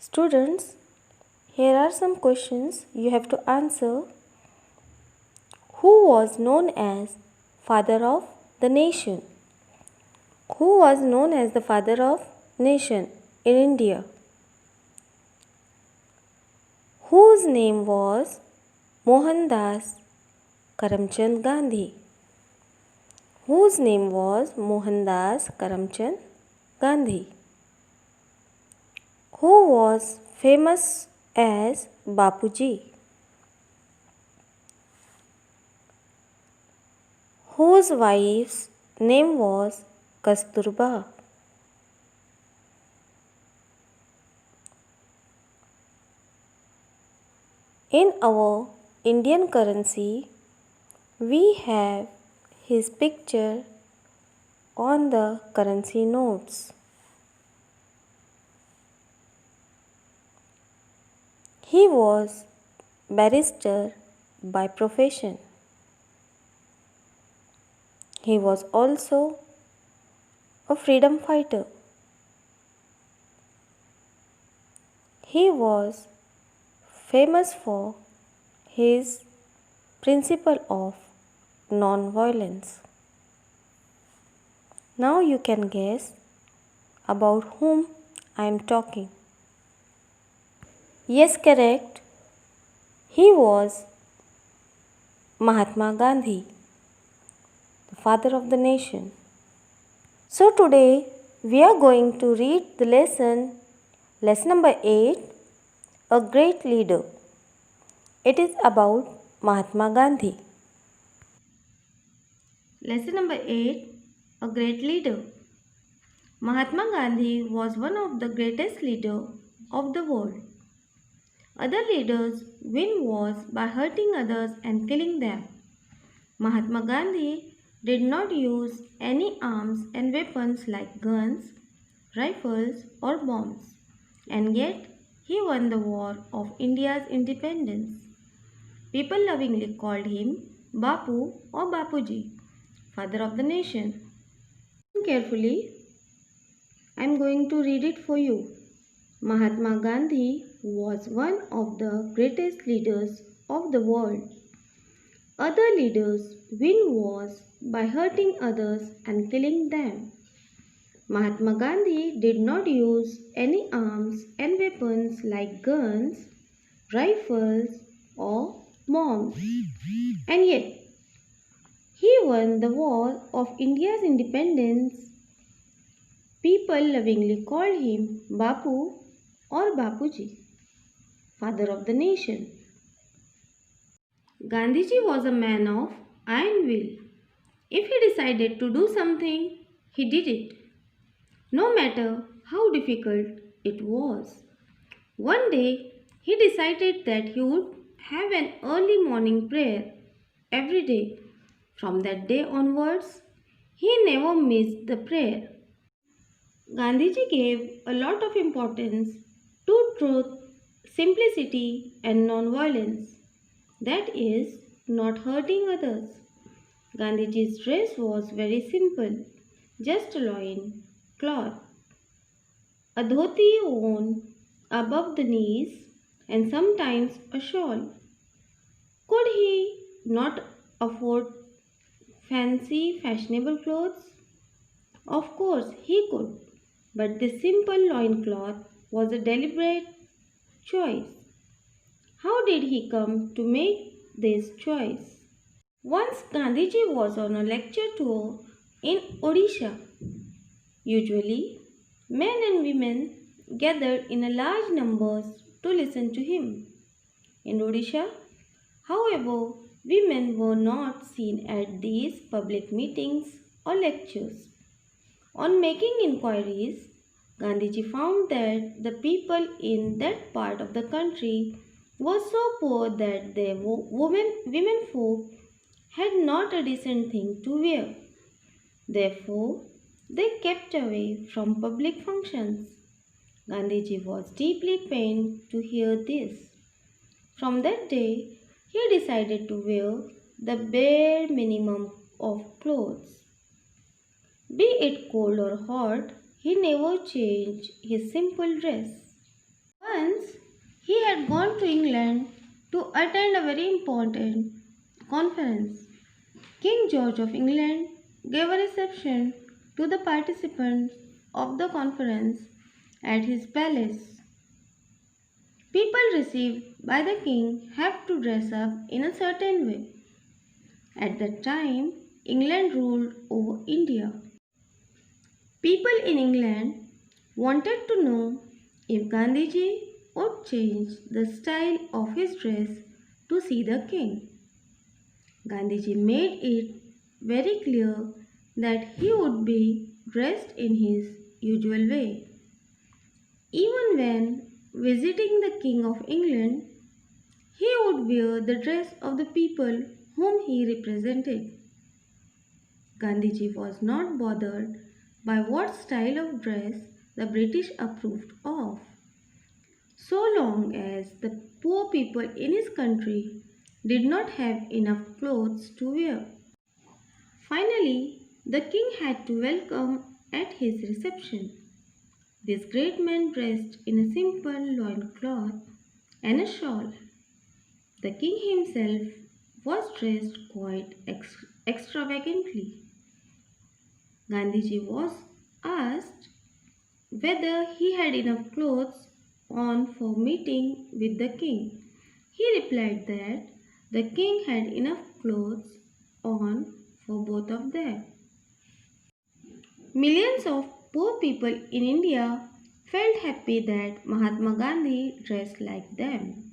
Students, here are some questions you have to answer. Who was known as father of the nation? Who was known as the father of nation in India? Whose name was Mohandas Karamchand Gandhi? Whose name was Mohandas Karamchand Gandhi? Who was famous as Bapuji? Whose wife's name was Kasturba? In our Indian currency, we have his picture on the currency notes. He was barrister by profession. He was also a freedom fighter. He was famous for his principle of non-violence. Now you can guess about whom I am talking. Yes, correct. He was Mahatma Gandhi, the father of the nation. So today we are going to read the lesson number 8, A Great Leader. It is about Mahatma Gandhi. Lesson number 8, A Great Leader. Mahatma Gandhi was one of the greatest leaders of the world. Other leaders win wars by hurting others and killing them. Mahatma Gandhi did not use any arms and weapons like guns, rifles or bombs, and yet he won the war of India's independence. People lovingly called him Bapu or Bapuji, father of the nation. Listen carefully, I am going to read it for you. Mahatma Gandhi was one of the greatest leaders of the world. Other leaders win wars by hurting others and killing them. Mahatma Gandhi did not use any arms and weapons like guns, rifles, or bombs, and yet he won the war of India's independence. People lovingly called him Bapu or Bapuji, father of the nation. Gandhiji was a man of iron will. If he decided to do something, he did it, no matter how difficult it was. One day, he decided that he would have an early morning prayer every day. From that day onwards, he never missed the prayer. Gandhiji gave a lot of importance to truth, simplicity, and non-violence. That is, not hurting others. Gandhiji's dress was very simple, just a loin cloth, a dhoti worn above the knees, and sometimes a shawl. Could he not afford fancy, fashionable clothes? Of course he could, but this simple loincloth was a deliberate choice. How did he come to make this choice? Once Gandhiji was on a lecture tour in Odisha. Usually, men and women gathered in a large numbers to listen to him. In Odisha, however, women were not seen at these public meetings or lectures. On making inquiries, Gandhiji found that the people in that part of the country were so poor that their women folk had not a decent thing to wear. Therefore, they kept away from public functions. Gandhiji was deeply pained to hear this. From that day, he decided to wear the bare minimum of clothes. Be it cold or hot, he never changed his simple dress. Once he had gone to England to attend a very important conference. King George of England gave a reception to the participants of the conference at his palace. People received by the king have to dress up in a certain way. At that time, England ruled over India. People in England wanted to know if Gandhiji would change the style of his dress to see the king. Gandhiji made it very clear that he would be dressed in his usual way. Even when visiting the King of England, he would wear the dress of the people whom he represented. Gandhiji was not bothered by what style of dress the British approved of, so long as the poor people in his country did not have enough clothes to wear. Finally, the king had to welcome at his reception. This great man dressed in a simple loincloth and a shawl. The king himself was dressed quite extravagantly. Gandhiji was asked whether he had enough clothes on for meeting with the king. He replied that the king had enough clothes on for both of them. Millions of poor people in India felt happy that Mahatma Gandhi dressed like them.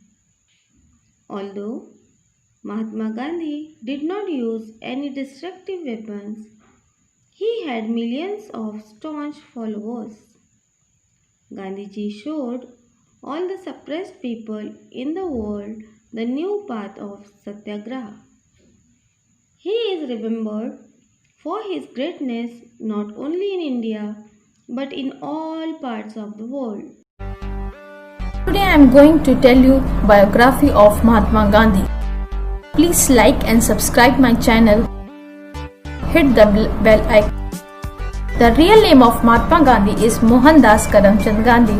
Although Mahatma Gandhi did not use any destructive weapons, he had millions of staunch followers. Gandhiji showed all the suppressed people in the world the new path of Satyagraha. He is remembered for his greatness not only in India but in all parts of the world. Today I am going to tell you biography of Mahatma Gandhi. Please like and subscribe my channel. Hit the bell icon. The real name of Mahatma Gandhi is Mohandas Karamchand Gandhi.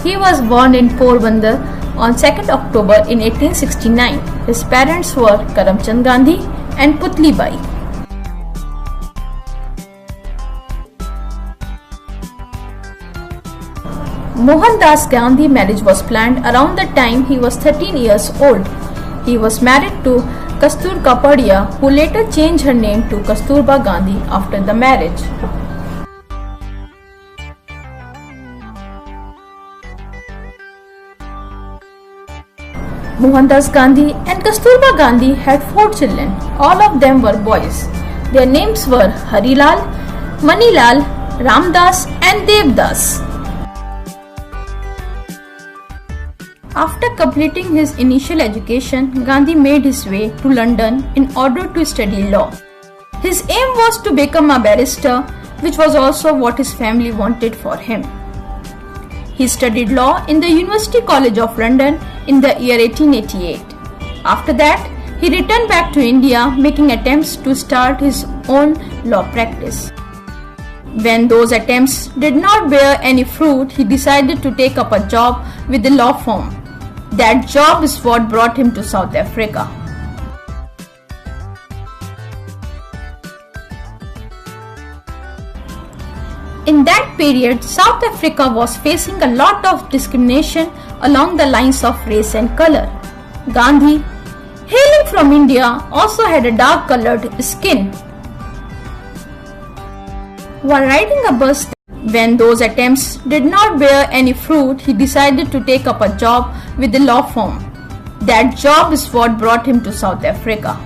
He was born in Porbandar on 2nd October in 1869. His parents were Karamchand Gandhi and Putli Bai. Mohandas Gandhi marriage was planned around the time he was 13 years old. He was married to Kastur Kapadia, who later changed her name to Kasturba Gandhi after the marriage. Mohandas Gandhi and Kasturba Gandhi had 4 children. All of them were boys. Their names were Harilal, Manilal, Ramdas and Devdas. After completing his initial education, Gandhi made his way to London in order to study law. His aim was to become a barrister, which was also what his family wanted for him. He studied law in the University College of London in the year 1888. After that, he returned back to India, making attempts to start his own law practice. When those attempts did not bear any fruit, he decided to take up a job with the law firm. That job is what brought him to South Africa. In that period, South Africa was facing a lot of discrimination along the lines of race and color. Gandhi, hailing from India, also had a dark-colored skin. While riding a bus, when those attempts did not bear any fruit, he decided to take up a job with the law firm. That job is what brought him to South Africa.